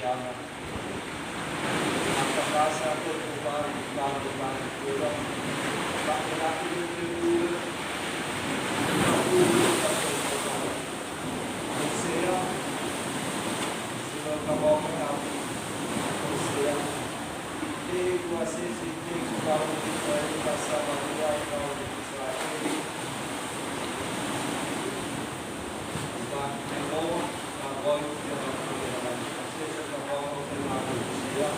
jangan rasa terbuka dalam depan orang tak berlaku berdua saya sudah kamu mengaku saya itu kuasa itu kau dari bahasa bahwa kau Israel dan kalau kau yang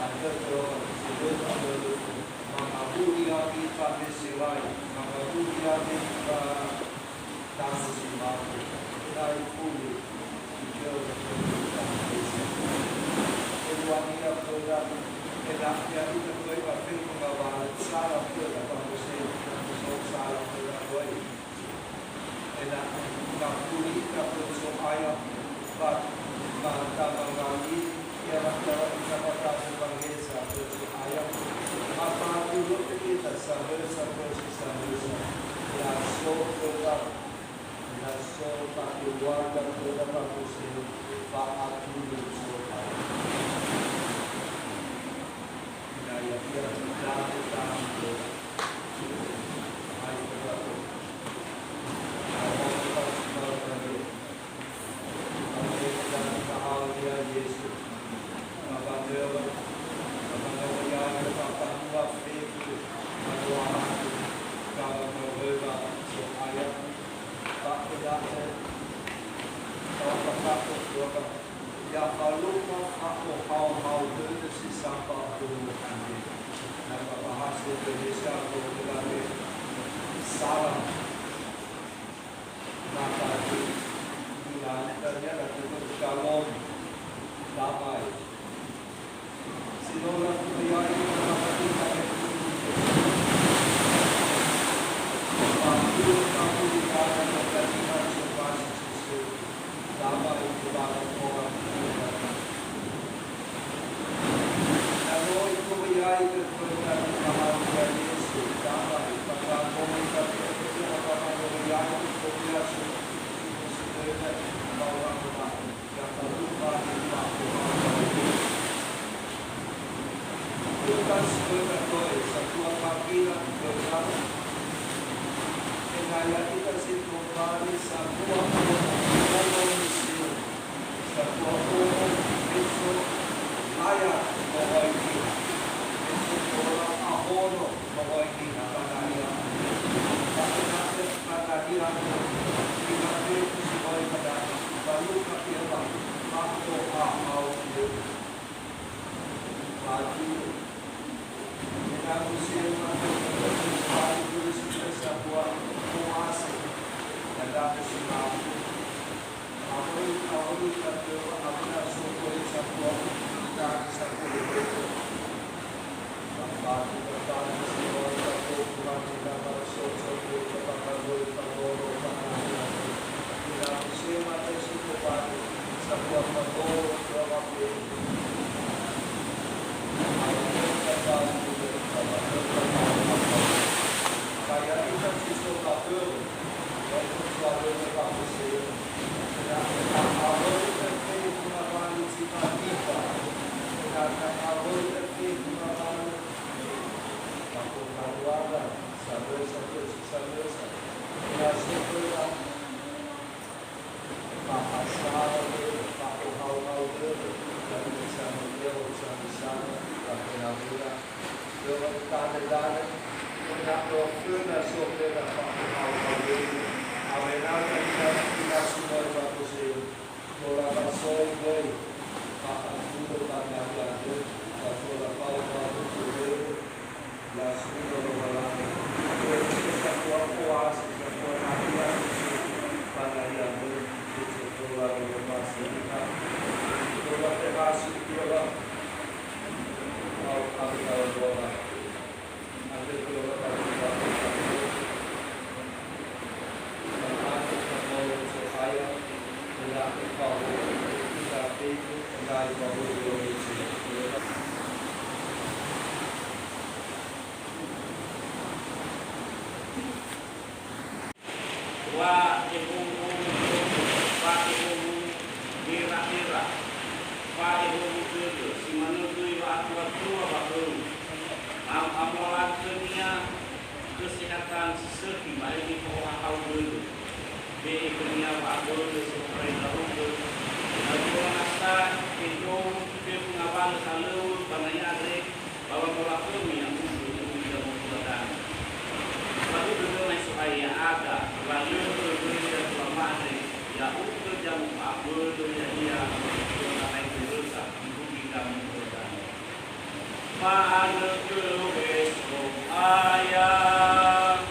ada tersebut ada mengaku dia kita berserai mengaku dia kita tahu siapa dari puli jauh kedua dia produk dia itu terbaik pada pengawalan salah produk proses salah produk baik dan kapuli kapsul ayam pada mengalami yang dapat kita sebagai satu ayat apa dulu kita sahaja langsung tetap pakai warga tetap proses pak dulu soal daya dia dalam ya kalau aku hal-hal itu sih sampah dulu nanti dan bahas Indonesia berlari salam maka bulan ternyata itu calon damai silolah pria ini menghadapi kamu di dalam kepentingan semua sisi damai di dalam orang kalau itu berjaya kepada kebahagiaan Yesus damai pada komunitas itu akan berjaya komunikasi sebenarnya orang yang terluka di bukan sebagai sebuah panggilan bersama dengan kita kembali sebuah misi sebuah itu ayat bahwa ini itu orang ahono bahwa ini pada ayat pada dia kita itu sebagai pada baru kita waktu awal itu lagi kita usia sebuah kuasa dan dapat semua awal itu apabila sebuah itu bagi bertanya semua itu kurang tidak bersosial tidak usia mata situ bagi sebuah pegawai kaya kita siswa kabel dan suatu kapasitas dan awal terkait pengembangan sifat kita dan awal terkait pengembangan keluarga sampai dan sekolah amalan dunia kesehatan sekali di bawah awal di dunia awal supaya dahulu lalu nasa itu ke pengawal selalu panaya ada bahwa pelaku yang untuk tidak membuatkan lalu bagaimana supaya ada lalu berbeda selama ada ya untuk jam awal dunia dia yang itu dosa untuk tidak membuatkan Maha Besok ayah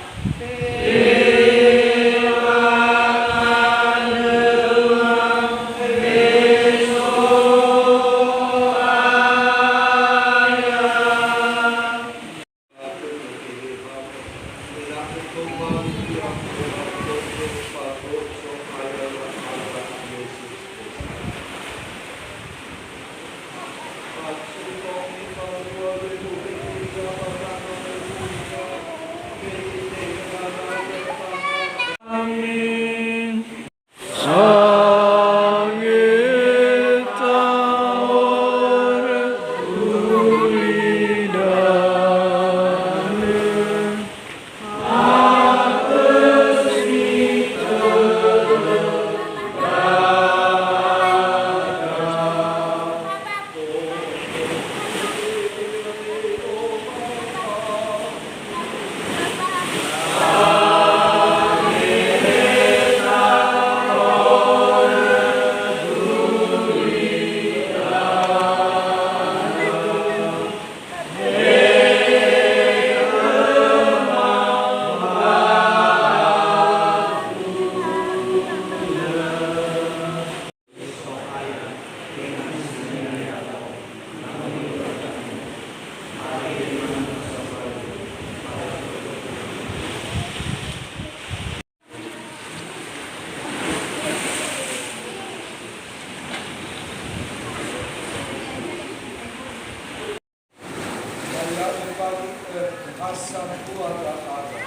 asam keluarga ada,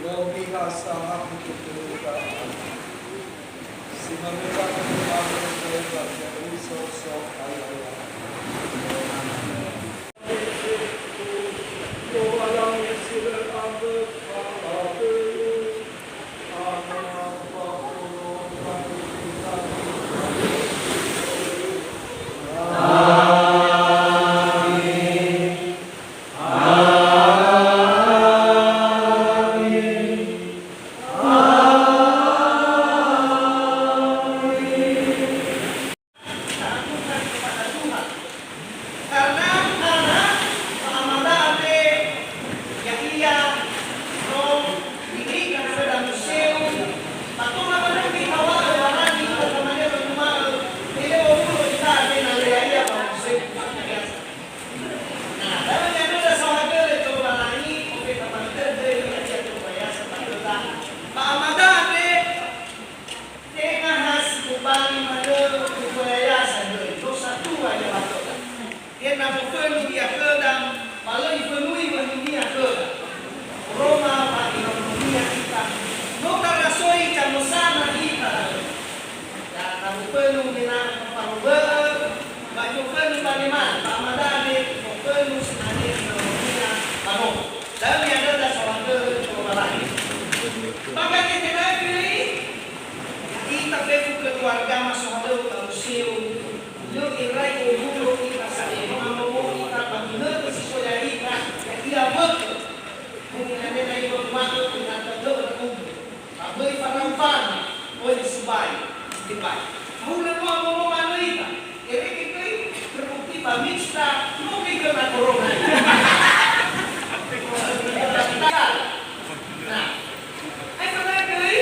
Lobi asam aku keturunan, si mereka keturunan mereka jadi sosok ayah. Keluarga masuk halau ke museum, lu irai ulu kita sakit mengamuk kita benar sesuai kita yang tidak betul. Mungkin ada lagi bermakna dengan terlalu berkumpul. Beri parampan, boleh sebaik, dibaik. Tahu lalu ngomong anu kita, jadi kita terbukti pamista, mungkin kena corona. Nah, ay pernah kali,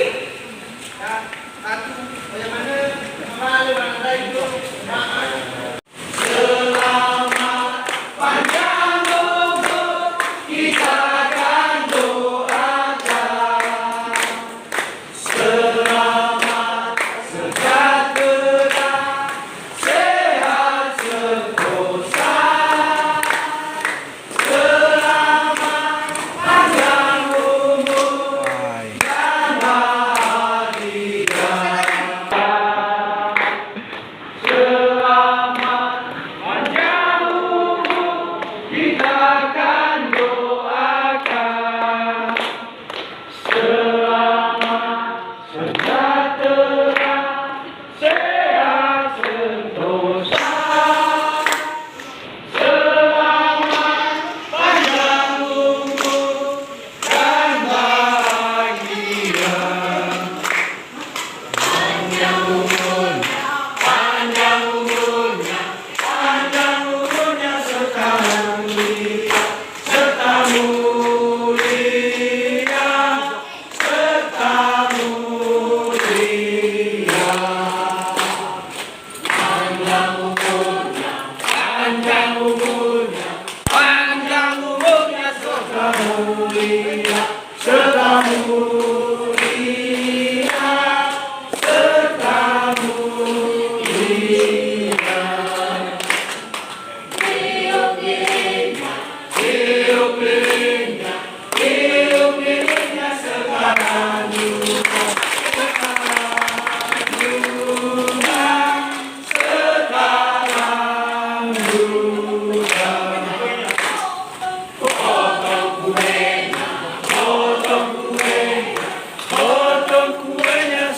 aku bagaimana kembali pada itu maaf. Selamat panjang umur kita akan doakan. Selamat sejahtera, sehat sentosa. Selamat panjang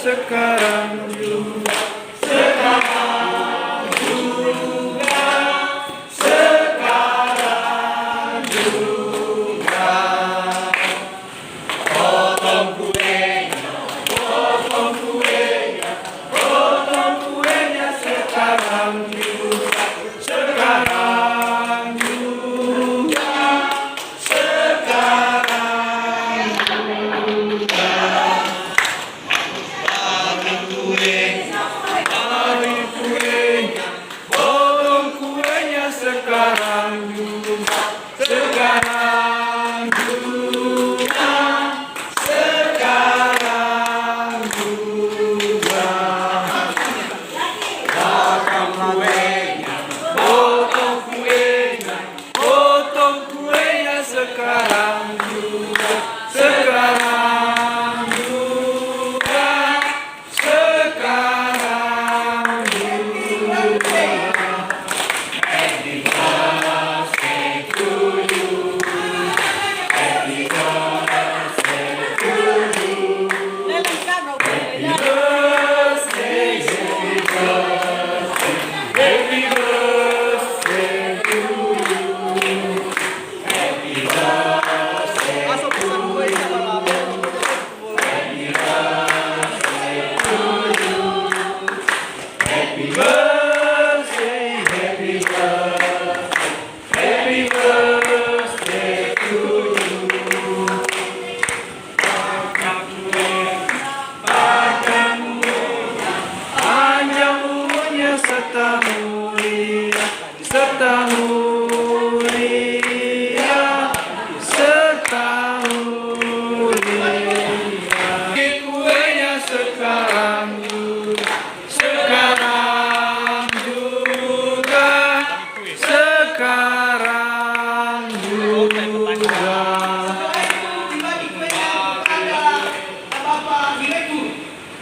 sekarang juga, sekarang juga, sekarang juga. Potong kuenya, potong kuenya, potong kuenya sekarang juga, sekarang juga, sekarang juga. Bagi kuenya, bagi kuenya, potong kuenya sekarang juga, sekarang juga, sekarang juga. Bakar kuenya, potong kuenya, potong kuenya sekarang juga, sekarang juga, sekarang juga. Happy birthday to you, happy birthday to you, happy birthday, happy birthday, happy birthday to you, happy birthday to you, happy birthday to you, happy birthday, happy birthday, happy birthday to you. Panjang umurnya setahun dia, setahun dia, setahun dia. Kuenya sekarang juga, sekarang juga, sekarang juga. Dibagi kuenya kepada Bapak Direktur.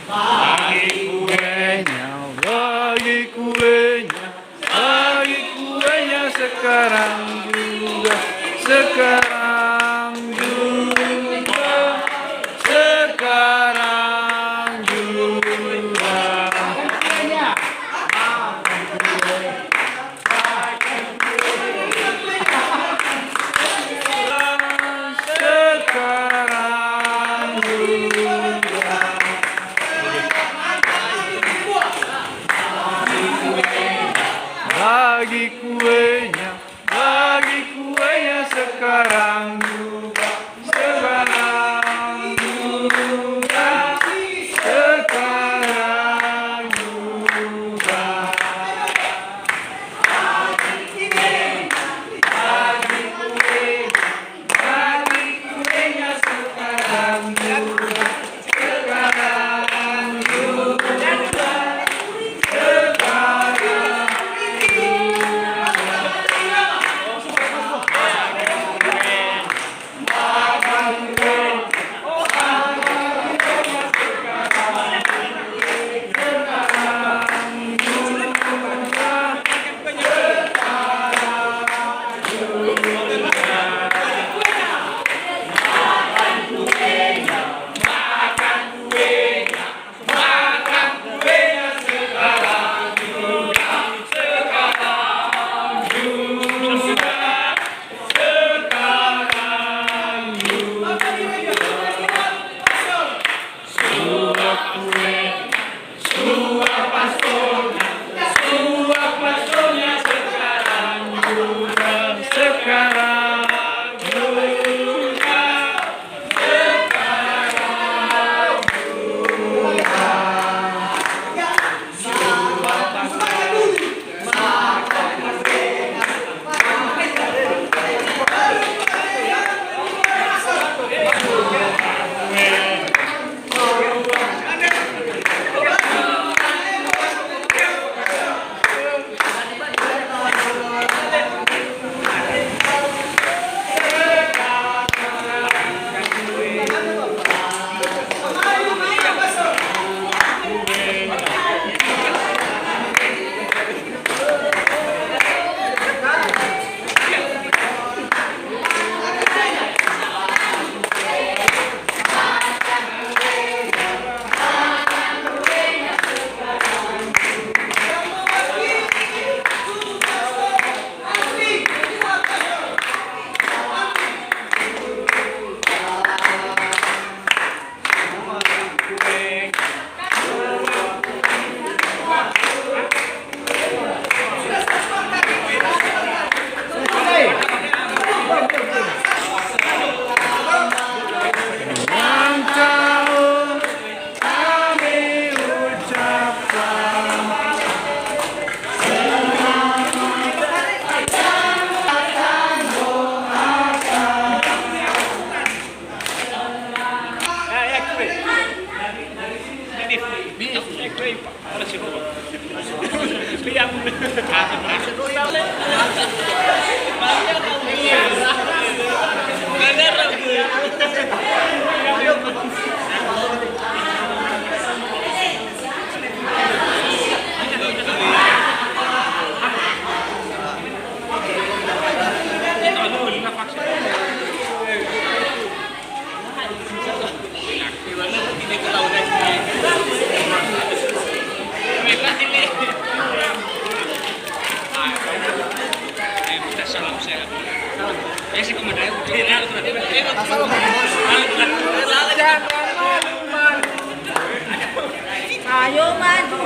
Bagi kuenya, bagi kuenya, bagi kuenya sekarang juga, sekarang juga, sekarang juga. Sekarang juga. Bagi kuenya sekarang negatif. Aku saya klaim Pak. Ada si Robert. Lihat. Salam sehat. Ya sih komandan. Ayo maju.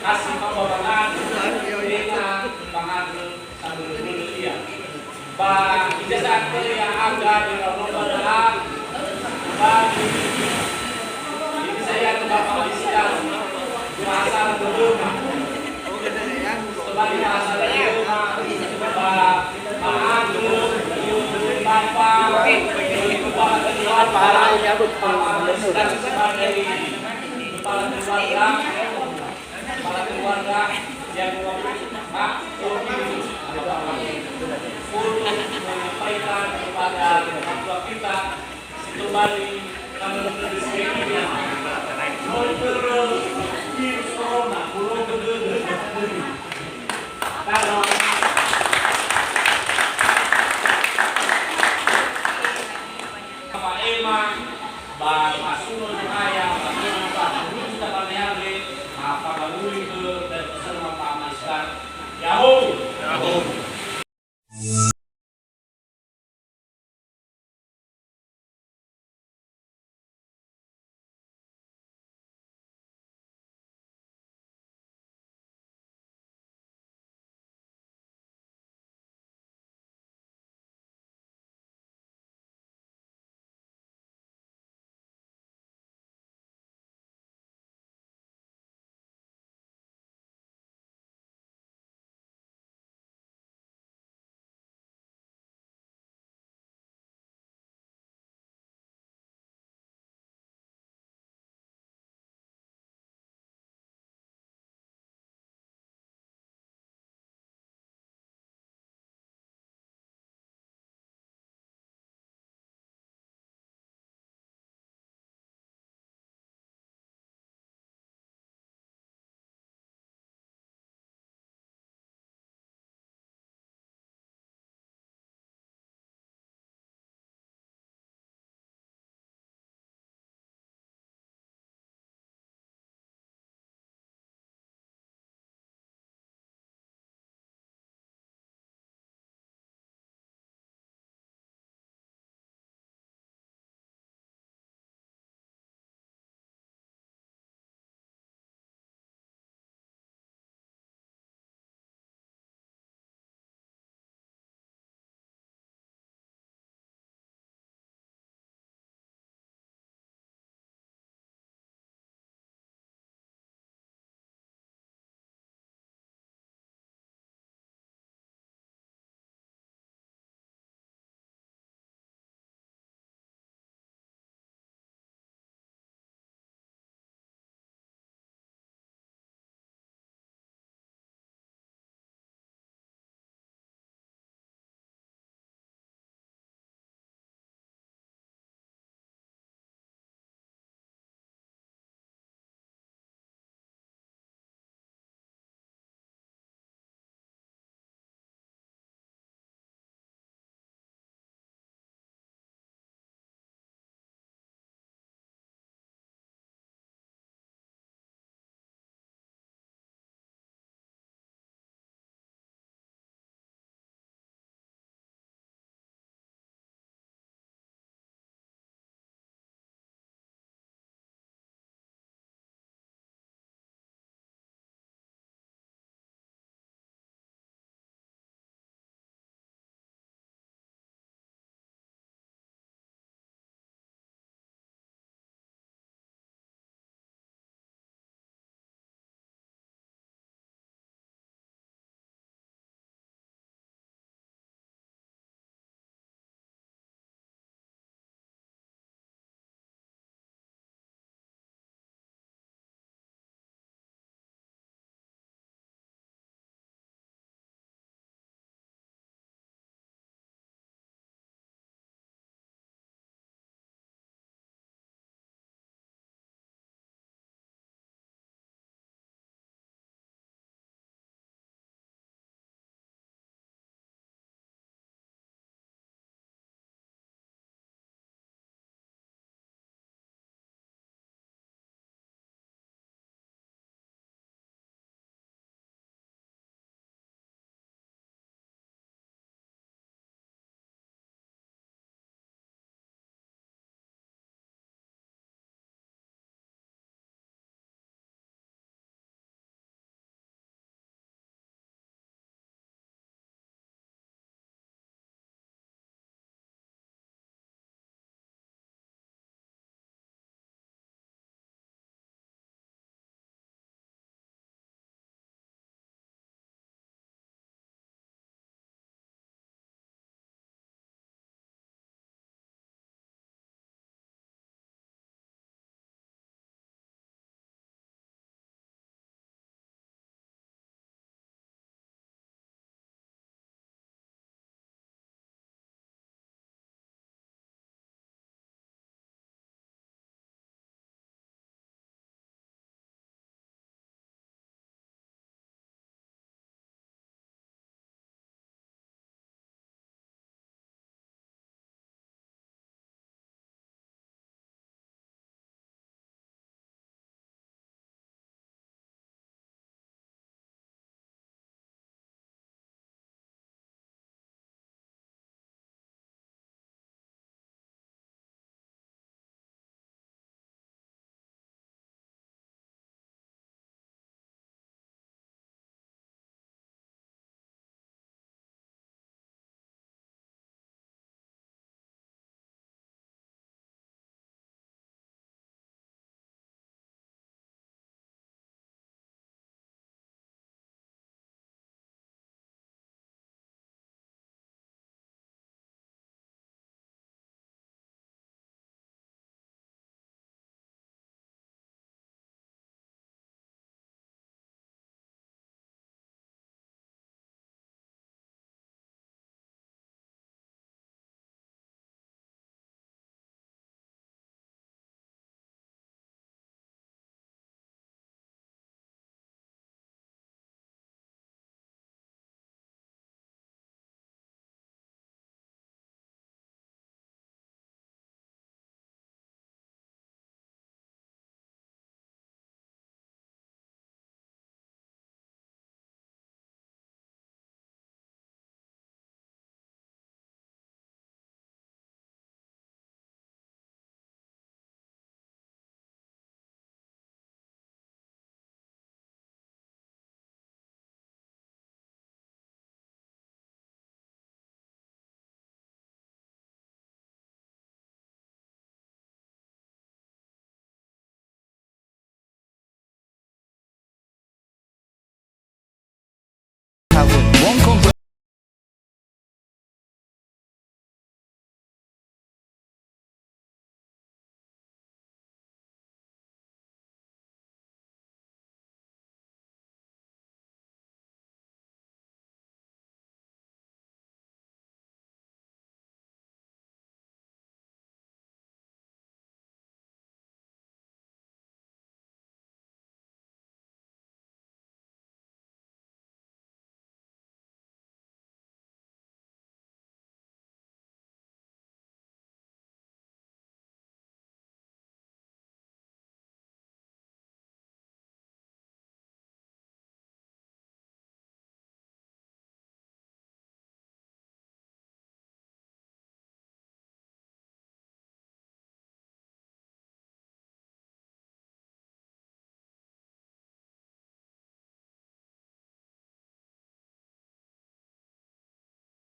kasih pembabangan dengan pangatul sambil dulu dia. Ba ijazah yang agak di Ramadan bagi ini saya ke Bapak Aliskan bahasa berdoa sebagai bahasa berdoa pangatul Bapak kepala dan sebagai kepala keluarga yang hak untuk menyampaikan kepada orang tua kita kembali kami berdiskusi virus corona belum kalau sama Emang Bang Masunul Ayah